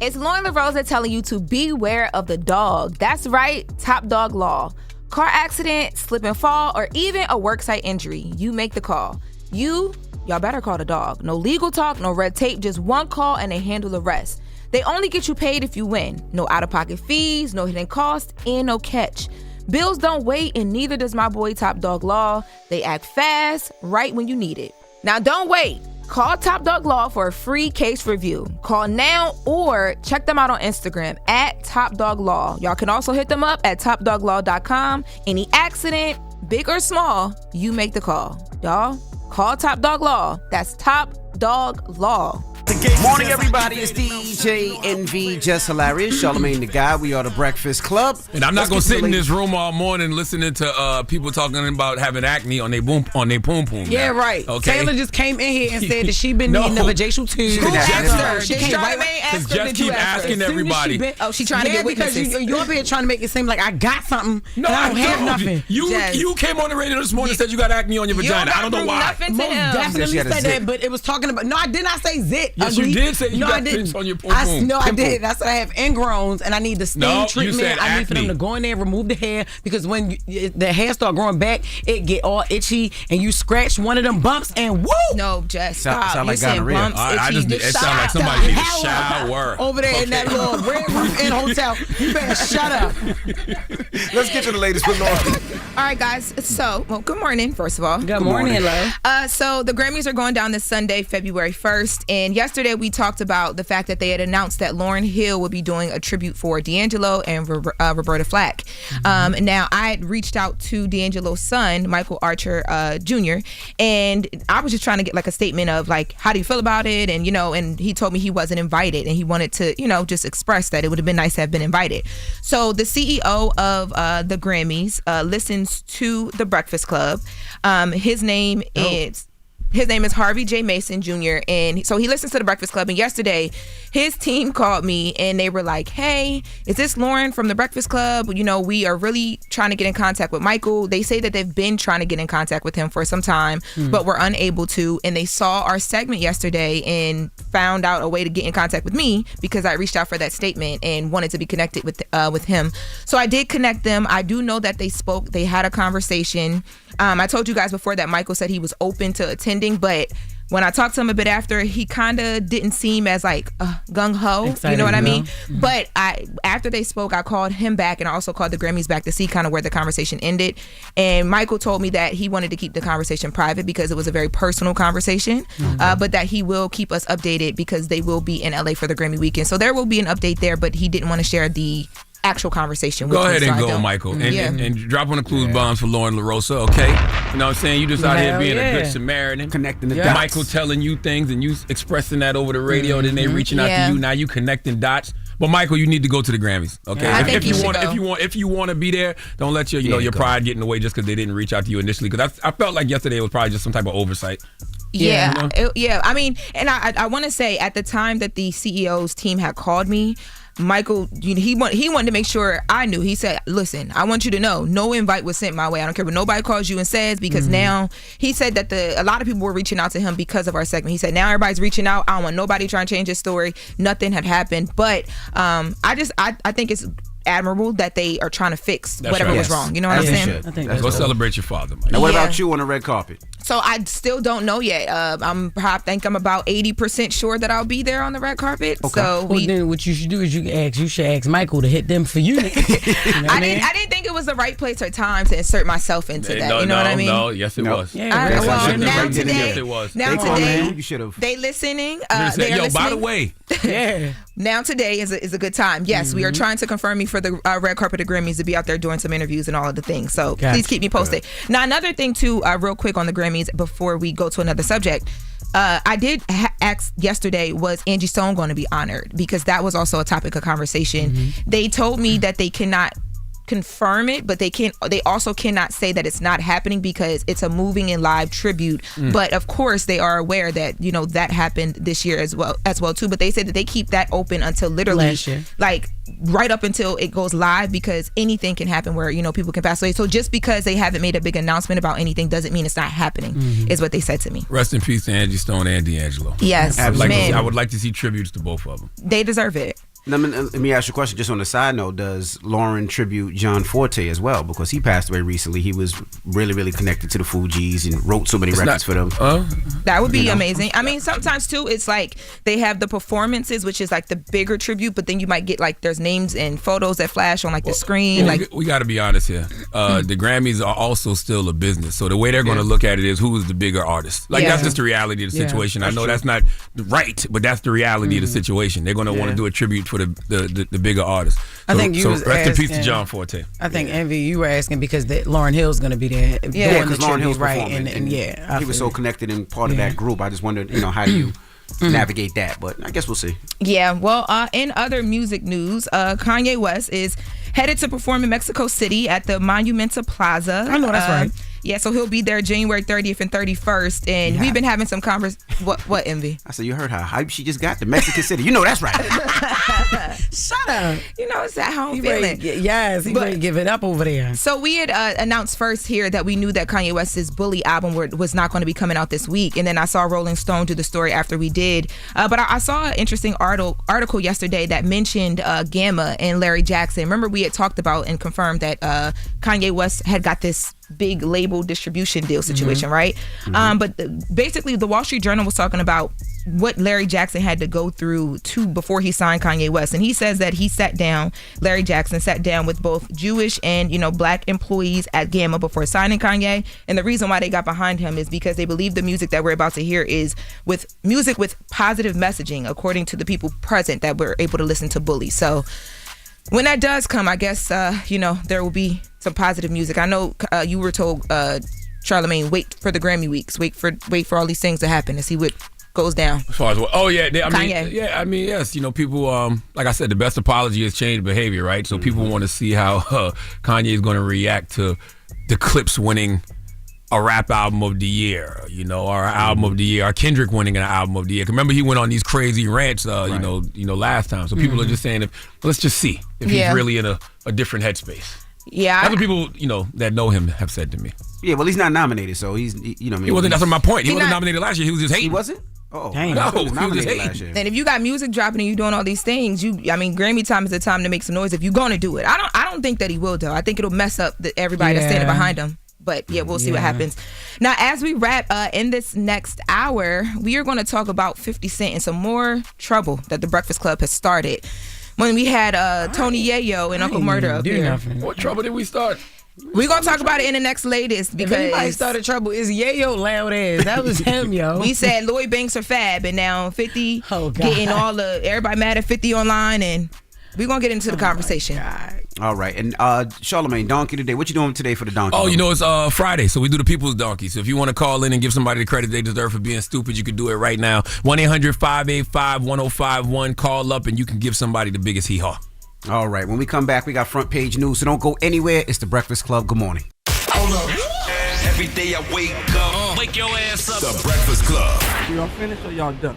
It's Loren LoRosa telling you to beware of the dog. That's right, Top Dog Law. Car accident, slip and fall, or even a worksite injury. You make the call. Y'all better call the dog. No legal talk, no red tape, just one call and they handle the rest. They only get you paid if you win. No out-of-pocket fees, no hidden costs, and no catch. Bills don't wait, and neither does my boy Top Dog Law. They act fast, right when you need it. Now don't wait. Call Top Dog Law for a free case review. Call now or check them out on Instagram at Top Dog Law. Y'all can also hit them up at topdoglaw.com. Any accident, big or small, you make the call. Y'all, call Top Dog Law. That's Top Dog Law. Morning, everybody. It's DJ NV, Jess Hilarious, Charlamagne the Guy. We are the Breakfast Club. And I'm not going to sit in this room all morning listening to people talking about having acne on their poom poom. Yeah, now. right. Okay. Taylor just came in here and said that she been needing a vajacial tube. Who asked her? She Did came Charlamagne right. ask her? Just Did you keep ask her? asking everybody. She trying to get witnesses. Because you're up here trying to make it seem like I got something No, and I don't have nothing. You came on the radio this morning and said you got acne on your vagina. I don't know why. Nothing to Most him. definitely She had a said zit. that, but it was talking about. No, I did not say zit. Yes, you did say you no, got I didn't. zits on your poom poom. No, I Pimple. did. I said I have ingrowns and I need the steam No, you treatment. said I need for them acne. to go in there and remove the hair because when the hair start growing back, it get all itchy and you scratch one of them bumps and woo! No, Jess, Sound stop. like You said gonorrhea. bumps, I just itchy. it sounds like somebody need a shower. Over there in that little Red Roof Inn hotel. You better shut up. Let's get to the latest with Loren. All right, guys. So, well, good morning, first of all. Good morning, love. So the Grammys are going down this Sunday, February 1st. And yesterday we talked about the fact that they had announced that Lauryn Hill would be doing a tribute for D'Angelo and Roberta Flack. Now, I had reached out to D'Angelo's son, Michael Archer Jr., and I was just trying to get like a statement of like, how do you feel about it? And, and he told me he wasn't invited and he wanted to, just express that it would have been nice to have been invited. So the CEO of the Grammys listens to the Breakfast Club. His name is Harvey J. Mason Jr. And so he listens to the Breakfast Club. And yesterday, his team called me and they were like, hey, is this Lauren from the Breakfast Club? We are really trying to get in contact with Michael. They say that they've been trying to get in contact with him for some time, but were unable to. And they saw our segment yesterday and found out a way to get in contact with me because I reached out for that statement and wanted to be connected with him. So I did connect them. I do know that they spoke. They had a conversation. I told you guys before that Michael said he was open to attending, but when I talked to him a bit after, he kind of didn't seem as like gung-ho, excited, you know what I mean? Mm-hmm. But after they spoke, I called him back and I also called the Grammys back to see kind of where the conversation ended. And Michael told me that he wanted to keep the conversation private because it was a very personal conversation, but that he will keep us updated because they will be in LA for the Grammy weekend. So there will be an update there, but he didn't want to share the actual conversation with Go me. ahead so and I go, don't. Michael. And drop on the clues bombs for Loren LoRosa, okay? You know what I'm saying? You just out here Hell being a yeah. good Samaritan. Connecting the dots. Michael telling you things and you expressing that over the radio, then they reaching out to you. Now you connecting dots. But Michael, you need to go to the Grammys, okay? I think you should go. If you want to be there, don't let your pride get in the way just because they didn't reach out to you initially. Because I felt like yesterday was probably just some type of oversight. Yeah. I mean, and I want to say at the time that the CEO's team had called me, Michael, he wanted to make sure I knew. He said, listen, I want you to know, no invite was sent my way. I don't care what nobody calls you and says, because now he said that a lot of people were reaching out to him because of our segment. He said, now everybody's reaching out. I don't want nobody trying to change his story. Nothing had happened. But I think it's admirable that they are trying to fix whatever was wrong. You know what I'm saying? I think Go celebrate your father, Mike. Now, what about you on the red carpet? So I still don't know yet. I think I'm about 80% sure that I'll be there on the red carpet. Okay. So Well, then what you should do is you should ask Michael to hit them for you. I didn't think it was the right place or time to insert myself into that. No, you know what I mean? No, yes it was. Yeah, Well, shouldn't have now right then and today, Yes, it was. now They called today, you. You should have. they listening. Say, They are yo, listening. by the way, yeah. Now today is a good time. Yes, we are trying to confirm me for the red carpet of Grammys to be out there doing some interviews and all of the things. So please keep me posted. Now another thing too, real quick on the Grammys before we go to another subject. I did ask yesterday, was Angie Stone going to be honored? Because that was also a topic of conversation. They told me that they cannot confirm it, but they also cannot say that it's not happening because it's a moving and live tribute. But of course they are aware that that happened this year as well too. But they said that they keep that open until literally Last year. like right up until it goes live, because anything can happen where people can pass away. So just because they haven't made a big announcement about anything doesn't mean it's not happening, is what they said to me. rest in peace to Angie Stone and D'Angelo. Yes, I man. would like to see tributes to both of them. They deserve it. Let me ask you a question. Just on the side note, does Loren tribute John Forte as well? Because he passed away recently. He was really, really connected to the Fugees and wrote so many records for them. That would be amazing. I mean, sometimes too, it's like they have the performances, which is like the bigger tribute, but then you might get like there's names and photos that flash on like the screen. Like we got to be honest here. The Grammys are also still a business. So the way they're going to look at it is who is the bigger artist. Like that's just the reality of the situation. I know that's not right, but that's the reality of the situation. They're going to want to do a tribute for the bigger artist. I think you was rest in asking, peace to John Forte. I think Envy, you were asking because Lauryn Hill's going to be there. Yeah, because Lauryn Hill's right, performing. and he was so connected and part of that group. I just wondered, how do you navigate that? But I guess we'll see. Yeah, well, in other music news, Kanye West is headed to perform in Mexico City at the Monumenta Plaza. I know that's right. Yeah, so he'll be there January 30th and 31st, and we've been having some What, Envy? I said, you heard how hype she just got to Mexico City. You know that's right. Shut up. It's that home feeling. Yes, he ready to give it up over there. So we had announced first here that we knew that Kanye West's Bully album was not going to be coming out this week, and then I saw Rolling Stone do the story after we did. But I saw an interesting article yesterday that mentioned Gamma and Larry Jackson. Remember we had talked about and confirmed that Kanye West had got this big label distribution deal situation, right? But basically the Wall Street Journal was talking about what Larry Jackson had to go through before he signed Kanye West, and he says that Larry Jackson sat down with both Jewish and black employees at Gamma before signing Kanye, and the reason why they got behind him is because they believe the music that we're about to hear is with music with positive messaging, according to the people present that were able to listen to Bully. So when that does come, I guess there will be some positive music. I know you were told, Charlamagne, wait for the Grammy weeks, wait for all these things to happen and see what goes down. As far as what? Oh yeah, Kanye. Yes. People, like I said, the best apology is changed behavior, right? So people want to see how Kanye is going to react to the Clips winning a rap album of the year, our album of the year, our Kendrick winning an album of the year. Remember, he went on these crazy rants, last time. So people are just saying, let's just see if he's really in a different headspace. Yeah, that's what people that know him have said to me. Yeah, well, he's not nominated, so he's He wasn't. That's my point. He wasn't nominated last year. He was just hating. He wasn't. Oh, dang. No, he was just hating. last year. And if you got music dropping and you doing all these things, Grammy time is the time to make some noise if you're gonna do it. I don't think that he will though. I think it'll mess up everybody that's standing behind him. But we'll see what happens. Now, as we wrap in this next hour, we are going to talk about 50 Cent and some more trouble that the Breakfast Club has started. When we had Tony Yayo and Uncle Murder up here. What trouble did we start? We're going to talk about it in the next latest because if anybody started trouble, it's Yayo loud ass. That was him, yo. We said Lloyd Banks are fab, and now 50 getting everybody mad at 50 online, and we're going to get into the conversation. All right. And Charlamagne, Donkey today. What you doing today for the Donkey? Oh, it's Friday, so we do the People's Donkey. So if you want to call in and give somebody the credit they deserve for being stupid, you can do it right now. 1-800-585-1051. Call up and you can give somebody the biggest hee-haw. All right. When we come back, we got front page news, so don't go anywhere. It's the Breakfast Club. Good morning. Hold up. Every day I wake up. Wake your ass up. The Breakfast Club. Y'all finished or y'all done?